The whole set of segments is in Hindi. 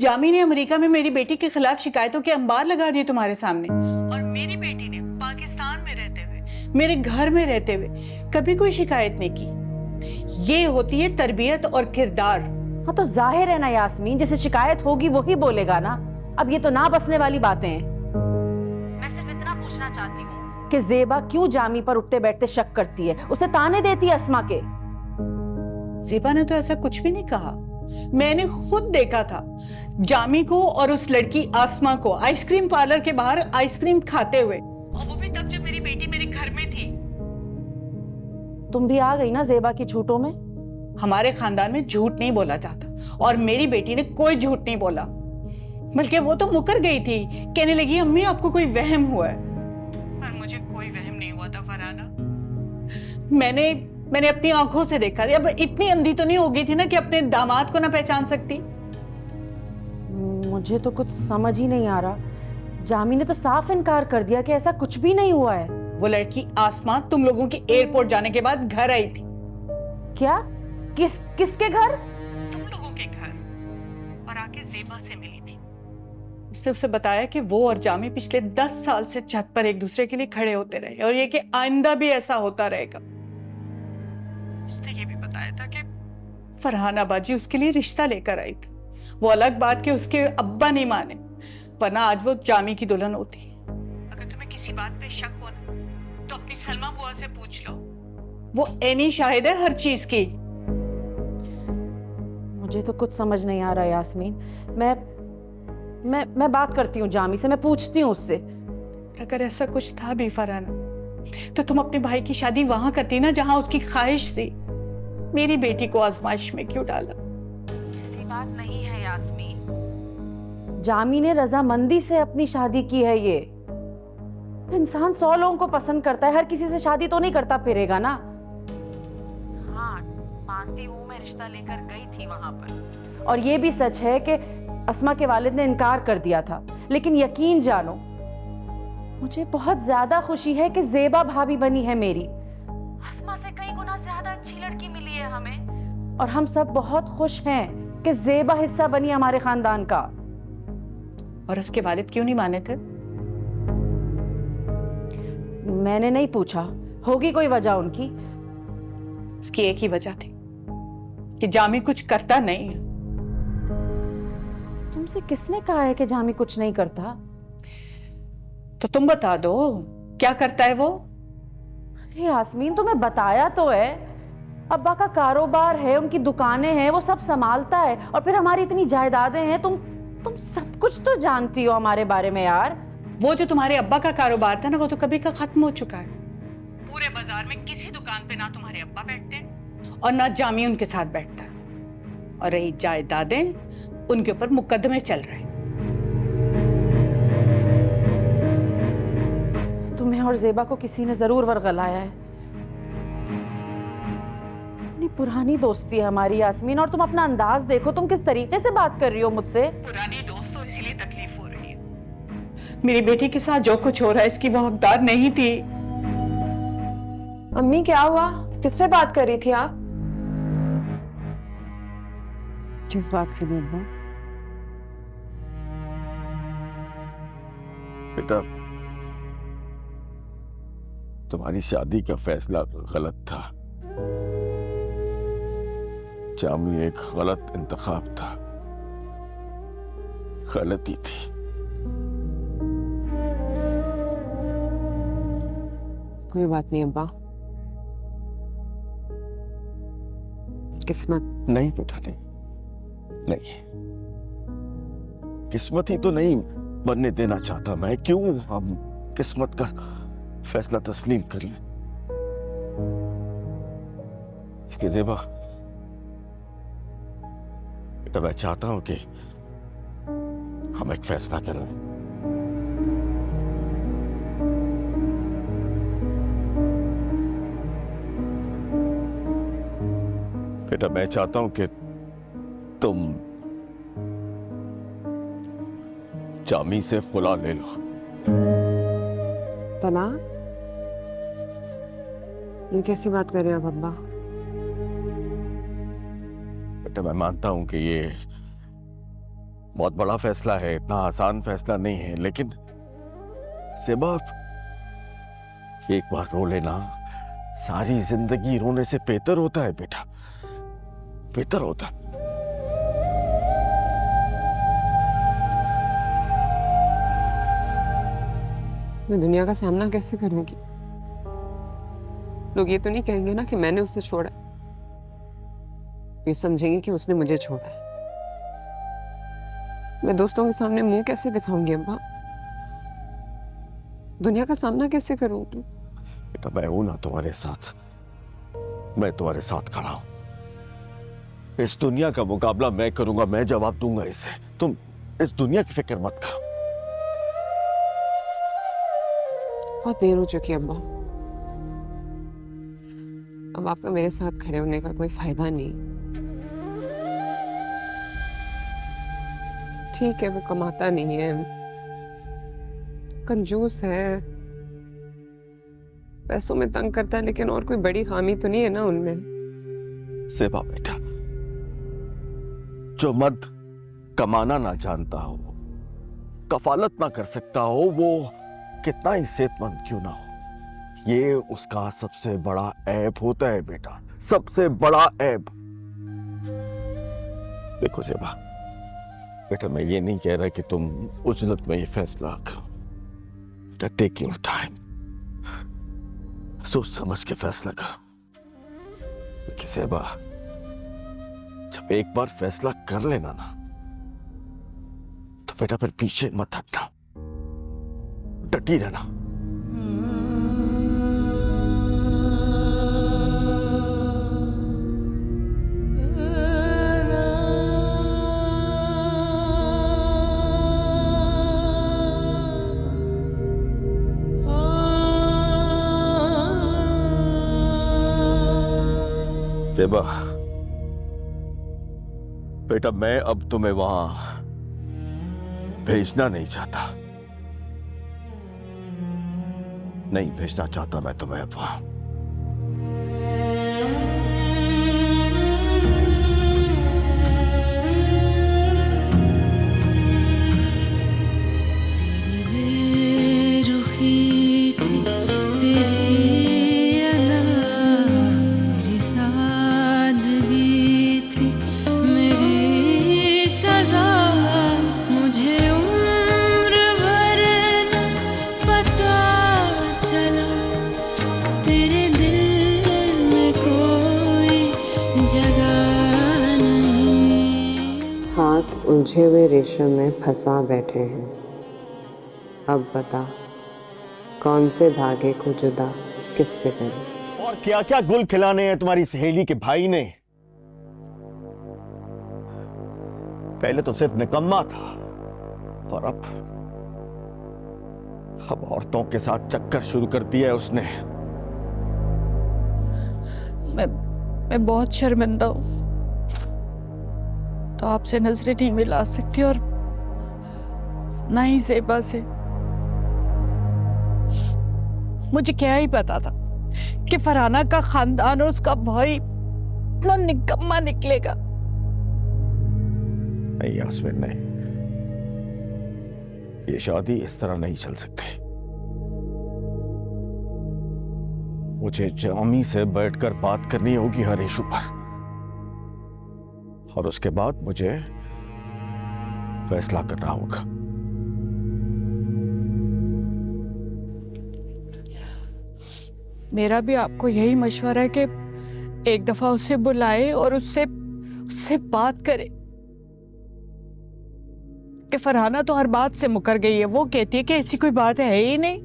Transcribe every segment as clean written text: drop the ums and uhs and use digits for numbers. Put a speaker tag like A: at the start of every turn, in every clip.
A: जामी ने अमेरिका में मेरी बेटी के खिलाफ शिकायतों के अंबार लगा दिए तुम्हारे सामने, और मेरी बेटी ने पाकिस्तान में रहते हुए, मेरे घर में रहते हुए कभी कोई शिकायत नहीं की। ये होती है तरबियत और किरदार।
B: हाँ तो जाहिर है ना यास्मीन, जिसे शिकायत होगी वही बोलेगा ना। अब ये तो ना बसने वाली बातें हैं। मैं सिर्फ इतना पूछना चाहती हूँ कि ज़ेबा क्यों जामी पर उठते बैठते शक करती है, उसे ताने देती है अस्मा के।
A: ज़ेबा ने तो ऐसा कुछ भी नहीं कहा। मैंने खुद देखा था जामी को और उस लड़की आसमा को आइसक्रीम पार्लर के बाहर आइसक्रीम खाते हुए, और वो भी तब जब मेरी बेटी मेरे घर में थी।
B: तुम भी आ गई ना ज़ेबा की झूठों में।
A: हमारे खानदान में झूठ नहीं बोला जाता, और मेरी बेटी ने कोई झूठ नहीं बोला, बल्कि वो तो मुकर गई थी। कहने लगी अम्मी आपको कोई वहम हुआ है। पर मुझे कोई वहम नहीं हुआ था फरहाना। मैंने अपनी आंखों से देखा। अब इतनी अंधी तो नहीं हो गई थी ना कि अपने दामाद को ना पहचान सकती।
B: मुझे तो कुछ समझ ही नहीं आ रहा। जामी ने तो साफ इनकार कर दिया कि ऐसा कुछ भी नहीं हुआ है।
A: वो लड़की आसमा तुम लोगों की एयरपोर्ट जाने के बाद घर आई थी।
B: क्या? किसके घर?
A: तुम लोगों के घर, और आके ज़ेबा से मिली थी। उसने उसे बताया कि वो और जामी पिछले 10 साल से छत पर एक दूसरे के लिए खड़े होते रहे, और ये कि आइंदा भी ऐसा होता रहेगा। उसने ये भी बताया था कि फरहाना बाजी उसके लिए रिश्ता लेकर आई थी। वो अलग बात कि उसके अब्बा नहीं माने, वरना आज वो जामी की दुल्हन होती। अगर तुम्हें किसी बात पे शक हो ना, तो अपनी सलमा बुआ से पूछ लो। वो ऐनी शाहिद है हर चीज की।
B: मुझे तो कुछ समझ नहीं आ रहा यास्मीन। मैं बात करती हूँ जामी से, मैं पूछती हूँ उससे।
A: अगर ऐसा कुछ था भी फरहाना, तो तुम अपने भाई की शादी वहां करती ना जहां उसकी ख्वाहिश थी। मेरी बेटी को आजमाइश में क्यों डाला?
B: ऐसी बात नहीं है यास्मीन। जामी ने रजामंदी से अपनी शादी की है। ये इंसान 100 लोगों को पसंद करता है, हर किसी से शादी तो नहीं करता फिरेगा ना। हाँ मानती हूँ, मैं रिश्ता लेकर गई थी वहां पर, और ये भी सच है कि अस्मा के वालिद ने इनकार कर दिया था। लेकिन यकीन जानो, मुझे बहुत ज्यादा खुशी है कि ज़ेबा भाभी बनी है मेरी। अस्मा से कई गुना ज्यादा अच्छी लड़की मिली है हमें, और हम सब बहुत खुश हैं कि ज़ेबा हिस्सा बनी हमारे खानदान का।
A: और उसके वालिद क्यों नहीं माने थे?
B: मैंने नहीं पूछा, होगी कोई वजह उनकी।
A: उसकी एक ही वजह थी कि जामी कुछ करता नहीं है।
B: तुमसे किसने कहा है कि जामी कुछ नहीं करता?
A: तो तुम बता दो, क्या करता है वो?
B: अरे यास्मीन, तुम्हें बताया तो है। अब्बा का कारोबार है, उनकी दुकानें हैं, वो सब संभालता है, और फिर हमारी इतनी जायदादें हैं। तुम सब कुछ तो जानती हो हमारे बारे में यार।
A: वो जो तुम्हारे अब्बा का कारोबार था ना, वो तो कभी का खत्म हो चुका है। पूरे बाजार में किसी दुकान पे ना तुम्हारे अब्बा बैठते हैं और ना जामी उनके साथ बैठता है। और रही जायदादें, उनके ऊपर मुकदमे चल रहे हैं।
B: तुम्हें और ज़ेबा को किसी ने जरूर वरगलाया है। इतनी पुरानी दोस्ती है हमारी यास्मीन, और तुम अपना अंदाज देखो, तुम किस तरीके से बात कर रही हो मुझसे।
A: पुरानी दोस्त तो इसीलिए तकलीफ हो रही है। मेरी बेटी के साथ जो कुछ हो रहा है, इसकी वो हकदार नहीं थी।
C: अम्मी क्या हुआ? किससे बात कर रही थी आप?
D: किस बात के लिए अब्बा?
E: बेटा, तुम्हारी शादी का फैसला गलत था। जामी एक गलत इंतखाब था, गलती थी।
D: कोई बात नहीं अब्बा, किस्मत।
E: नहीं बेटा, नहीं, किस्मत ही तो नहीं बनने देना चाहता मैं। क्यों हम किस्मत का फैसला तस्लीम कर लें? इसलिए ज़ेबा, बेटा मैं चाहता हूं कि हम एक फैसला कर लें। बेटा मैं चाहता हूं कि तुम जामी से खुला ले लो।
D: तलाक? ये कैसी बात कर रहे हैं आप अब्बा?
E: बेटा मैं मानता हूं कि ये बहुत बड़ा फैसला है, इतना आसान फैसला नहीं है, लेकिन सेबा एक बार रो लेना सारी जिंदगी रोने से बेहतर होता है बेटा, बेहतर होता है।
D: मैं दुनिया का सामना कैसे करूंगी? लोग ये तो नहीं कहेंगे ना कि मैंने उसे छोड़ा, ये समझेंगे कि उसने मुझे छोड़ा है। मैं दोस्तों के सामने मुंह कैसे दिखाऊंगी अम्मा? दुनिया का सामना कैसे करूंगी?
E: बेटा मैं हूं ना तुम्हारे साथ, मैं तुम्हारे साथ खड़ा हूं। इस दुनिया का मुकाबला मैं करूंगा, मैं जवाब दूंगा इसे। तुम इस दुनिया की फिक्र मत करो।
D: बहुत देर हो चुकी है अम्मा, अब आपका मेरे साथ खड़े होने का कोई फायदा नहीं। ठीक है वो कमाता नहीं है, कंजूस है, पैसों में तंग करता है, लेकिन और कोई बड़ी खामी तो नहीं है ना उनमें।
E: सेबा बेटा, जो मर्द कमाना ना जानता हो, कफालत ना कर सकता हो, वो कितना ही सेहतमंद क्यों ना हो, ये उसका सबसे बड़ा ऐब होता है बेटा, सबसे बड़ा ऐब। देखो सेबा बेटा, मैं ये नहीं कह रहा कि तुम उजलत में ये फैसला करो। बेटा टेक योर टाइम, सोच समझ के फैसला करो। क्योंकि सेबा जब एक बार फैसला कर लेना ना, तो बेटा फिर पीछे मत हटना, डटी रहना। सेबा बेटा, मैं अब तुम्हें वहां भेजना नहीं चाहता, नहीं भेजना चाहता मैं तुम्हें अब वहां।
D: हाथ उलझे हुए रेशम में फंसा बैठे हैं, अब बता कौन से धागे को जुदा किससे करें?
E: और क्या क्या गुल खिलाने हैं तुम्हारी सहेली के भाई ने। पहले तो सिर्फ निकम्मा था, और अब औरतों के साथ चक्कर शुरू कर दिया है उसने।
A: मैं बहुत शर्मिंदा हूं, तो आपसे नजरें नहीं मिला सकती और ना ही ज़ेबा से। मुझे क्या ही पता था कि फरहाना का खानदान और उसका भाई इतना निकम्मा निकलेगा।
E: नहीं यास्मीन नहीं, ये शादी इस तरह नहीं चल सकती। मुझे जामी से बैठकर बात करनी होगी हर इशू पर, और उसके बाद मुझे फैसला करना होगा।
A: मेरा भी आपको यही मशवरा है कि एक दफा उसे बुलाए और उससे बात करे कि फरहाना तो हर बात से मुकर गई है। वो कहती है कि ऐसी कोई बात है ही नहीं।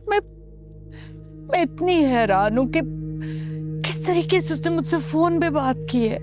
A: मैं इतनी हैरान हूं कि किस तरीके से उसने मुझसे फोन पे बात की है।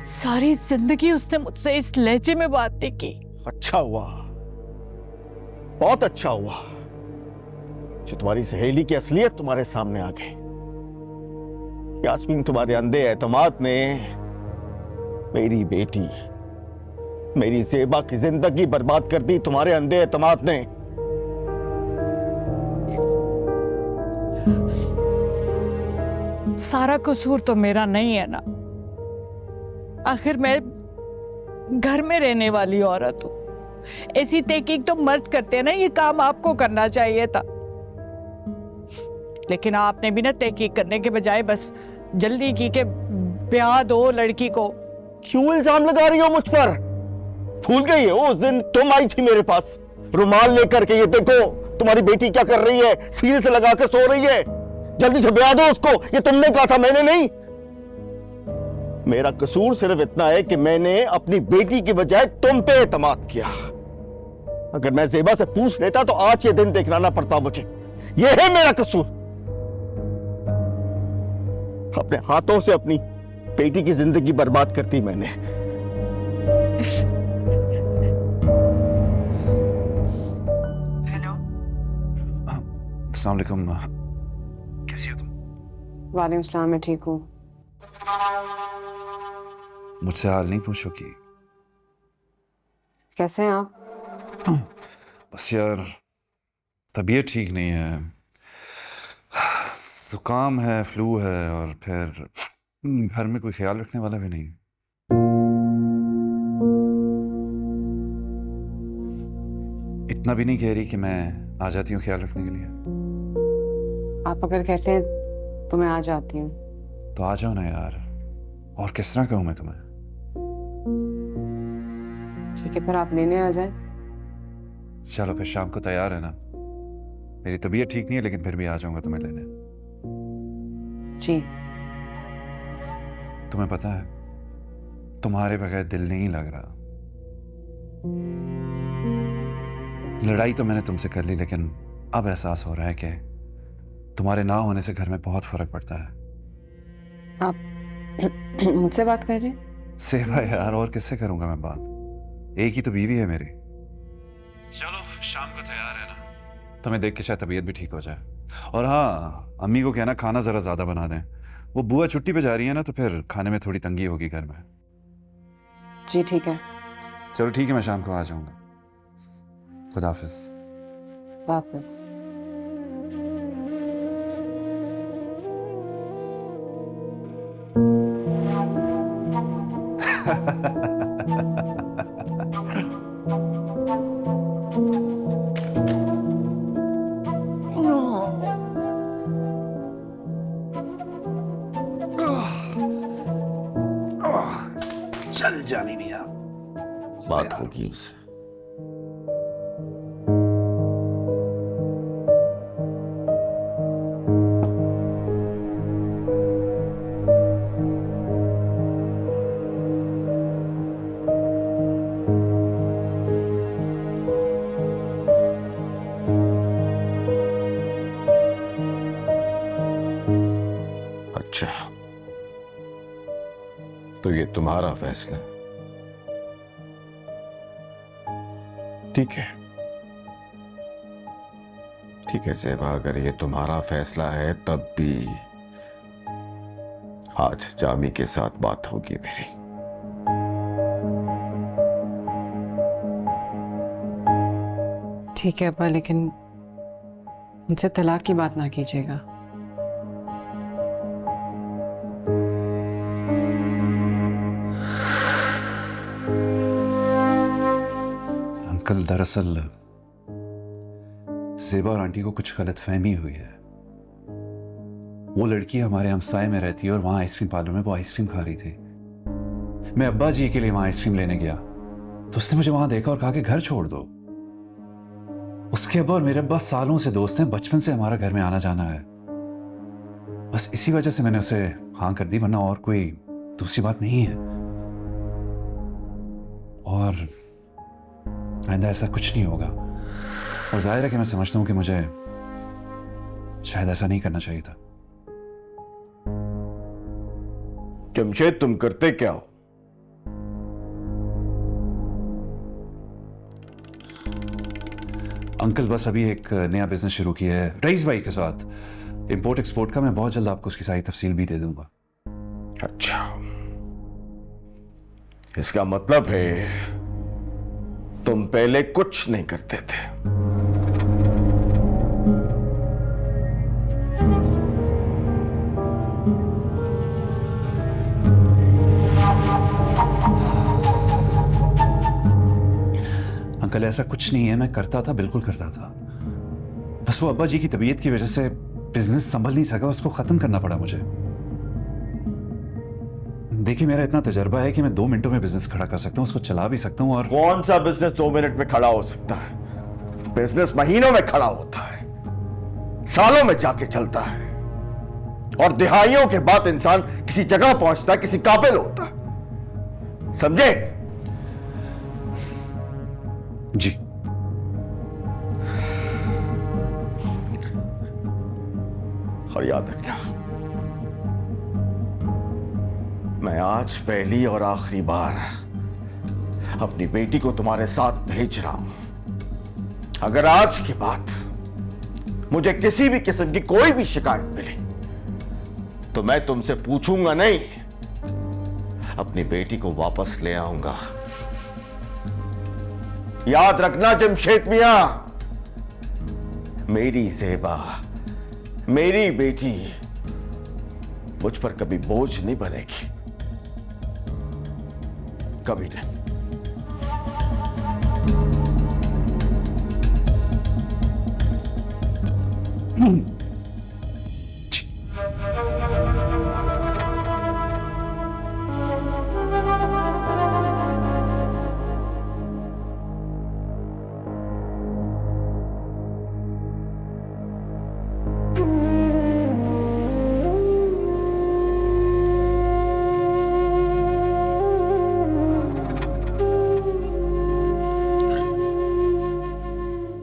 A: सारी जिंदगी उसने मुझसे इस लहजे में बात नहीं की।
E: अच्छा हुआ, बहुत अच्छा हुआ जो तुम्हारी सहेली की असलियत तुम्हारे सामने आ गई। यास्मीन, तुम्हारे अंधे एतमाद ने मेरी बेटी, मेरी ज़ेबा की जिंदगी बर्बाद कर दी। तुम्हारे अंधे एतमाद ने। सारा कसूर तो मेरा नहीं है ना। आखिर
A: घर में रहने वाली औरत हो, ऐसी तहकीक तो मर्द करते हैं ना, ये काम आपको करना चाहिए था। लेकिन आपने भी ना तहकीक करने के बजाय बस जल्दी की के ब्याह दो लड़की को।
E: क्यों इल्जाम लगा रही हो मुझ पर? भूल गई हो उस दिन तुम आई थी मेरे पास रुमाल लेकर के, ये देखो तुम्हारी बेटी क्या कर रही है, सीने से लगा के सो रही है, जल्दी से ब्याह दो उसको, ये तुमने कहा था, मैंने नहीं। मेरा कसूर सिर्फ इतना है कि मैंने अपनी बेटी की बजाय तुम पे एतमाद किया। अगर मैं ज़ेबा से पूछ लेता तो आज ये दिन देखना ना पड़ता मुझे। ये है मेरा कसूर। अपने हाथों से अपनी बेटी की जिंदगी बर्बाद करती मैंने।
A: हेलो,
F: अस्सलाम वालेकुम। कैसी हो तुम?
D: वालेकुम सलाम, मैं ठीक हूँ।
F: मुझसे हाल नहीं पूछोगी?
D: कैसे हैं आप?
F: बस यार तबीयत ठीक नहीं है, जुकाम है, फ्लू है, और फिर घर में कोई ख्याल रखने वाला भी नहीं। इतना भी नहीं कह रही कि मैं आ जाती हूँ ख्याल रखने के लिए।
D: आप अगर कहते हैं तो मैं आ जाती हूँ।
F: तो आ जाओ ना यार, और किस तरह कहूँ मैं तुम्हें?
D: ठीक है, फिर आप लेने आ जाए।
F: चलो फिर शाम को तैयार है ना? मेरी तबीयत ठीक नहीं है लेकिन फिर भी आ जाऊंगा तुम्हें लेने।
D: जी।
F: तुम्हें पता है तुम्हारे बगैर दिल नहीं लग रहा। लड़ाई तो मैंने तुमसे कर ली, लेकिन अब एहसास हो रहा है कि तुम्हारे ना होने से घर में बहुत फर्क पड़ता है।
D: आप मुझसे बात कर रहे हैं?
F: सेवा यार, और किससे करूंगा मैं बात? एक ही तो बीवी है मेरी। चलो शाम को तैयार है ना? तुम्हें देख के शायद तबीयत भी ठीक हो जाए। और हाँ, अम्मी को कहना खाना जरा ज्यादा बना दें। वो बुआ छुट्टी पे जा रही है ना, तो फिर खाने में थोड़ी तंगी होगी घर में।
D: जी ठीक है।
F: चलो ठीक है, मैं शाम को आ जाऊंगा। खुदा हाफिज।
D: वापस।
F: चल जानी नहीं यार,
E: बात होगी उससे। अच्छा, तो ये तुम्हारा फैसला? ठीक है, ठीक है ज़ेबा, अगर ये तुम्हारा फैसला है तब भी आज जामी के साथ बात होगी मेरी।
D: ठीक है अब्बा, लेकिन मुझसे तलाक की बात ना कीजिएगा।
F: अंकल, दरअसल ज़ेबा और आंटी को कुछ गलतफहमी हुई है। वो लड़की हमारे हमसाए में रहती है और वहां आइसक्रीम पार्लर में वो आइसक्रीम खा रही थी। मैं अब्बा जी के लिए वहां आइसक्रीम लेने गया तो उसने मुझे वहां देखा और कहा कि घर छोड़ दो। उसके अब्बा और मेरे अब्बा सालों से दोस्त हैं, बचपन से हमारा घर में आना जाना है। बस इसी वजह से मैंने उसे हाँ कर दी, वरना और कोई दूसरी बात नहीं है। और आइंदा ऐसा कुछ नहीं होगा। और जाहिर है कि मैं समझता हूं कि मुझे शायद ऐसा नहीं करना चाहिए था।
E: जमशेद, तुम करते क्या हो?
F: अंकल, बस अभी एक नया बिजनेस शुरू किया है रईस भाई के साथ, इंपोर्ट एक्सपोर्ट का। मैं बहुत जल्द आपको उसकी सारी तफसील भी दे दूंगा।
E: अच्छा, इसका मतलब है तुम पहले कुछ नहीं करते थे।
F: अंकल ऐसा कुछ नहीं है, मैं करता था, बिल्कुल करता था। बस वो अब्बा जी की तबीयत की वजह से बिजनेस संभल नहीं सका, उसको खत्म करना पड़ा मुझे। देखिए मेरा इतना तजर्बा है कि मैं 2 मिनटों में बिजनेस खड़ा कर सकता हूँ, उसको चला भी सकता हूँ। और
E: कौन सा बिजनेस 2 मिनट में खड़ा हो सकता है? बिजनेस महीनों में खड़ा होता है, सालों में जाके चलता है, और दिहाइयों के बाद इंसान किसी जगह पहुंचता है, किसी काबिल होता है। समझे?
F: जी।
E: और याद रखना, मैं आज पहली और आखिरी बार अपनी बेटी को तुम्हारे साथ भेज रहा हूं। अगर आज के बाद मुझे किसी भी किस्म की कोई भी शिकायत मिली तो मैं तुमसे पूछूंगा नहीं, अपनी बेटी को वापस ले आऊंगा। याद रखना जमशेद मियां, मेरी ज़ेबा, मेरी बेटी मुझ पर कभी बोझ नहीं बनेगी, कभी नहीं।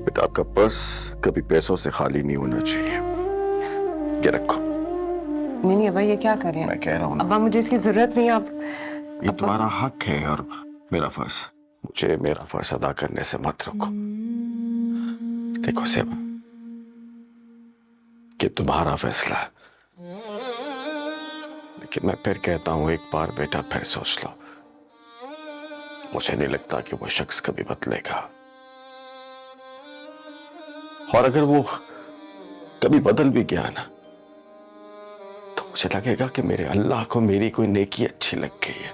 E: बेटा, आपका पर्स कभी पैसों से खाली नहीं होना चाहिए। ये रखो।
D: नहीं नहीं अब्बा, ये क्या कर रहे हैं?
E: मैं कह रहा हूं ना,
D: अब्बा मुझे इसकी जरूरत नहीं। आप
E: ये तुम्हारा हक है और मेरा फर्ज। मुझे मेरा फर्ज अदा करने से मत रोको। देखो सेब, कि तुम्हारा फैसला है, लेकिन मैं फिर कहता हूं, एक बार बेटा फिर सोच लो। मुझे नहीं लगता कि वो शख्स कभी बदलेगा, और अगर वो कभी बदल भी गया ना, तो मुझे लगेगा कि मेरे अल्लाह को मेरी कोई नेकी अच्छी लग गई है।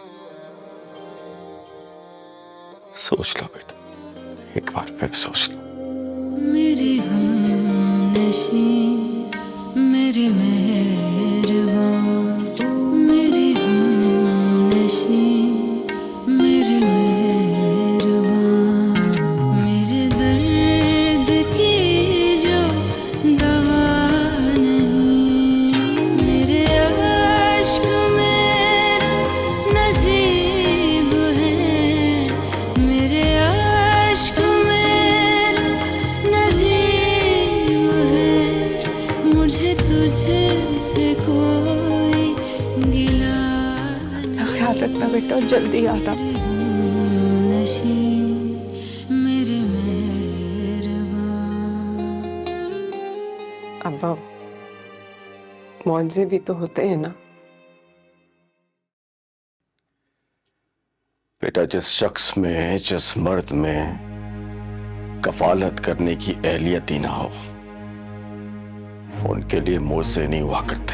E: सोच लो बेटा, एक बार फिर सोच लो।
G: मेरी हमनशी, मेरी मेहरबान, मेरी हमनशी, मेरी मेहरबान, मेरे दर्द की जो दवा नहीं, मेरे आश्क मेरा नसीब है, मेरे आश्क मेरा नसीब है, मुझे तुझसे कोई गिला
A: अपना ख्याल रखना बेटा, और जल्दी आना।
G: नशी, मेरे मेहरबान।
D: अब्बा, मुआवजे भी तो होते हैं ना।
E: बेटा, जिस शख्स में, जिस मर्द में कफालत करने की एहलियत ही ना हो, उनके लिए मुझसे नहीं हुआ करते।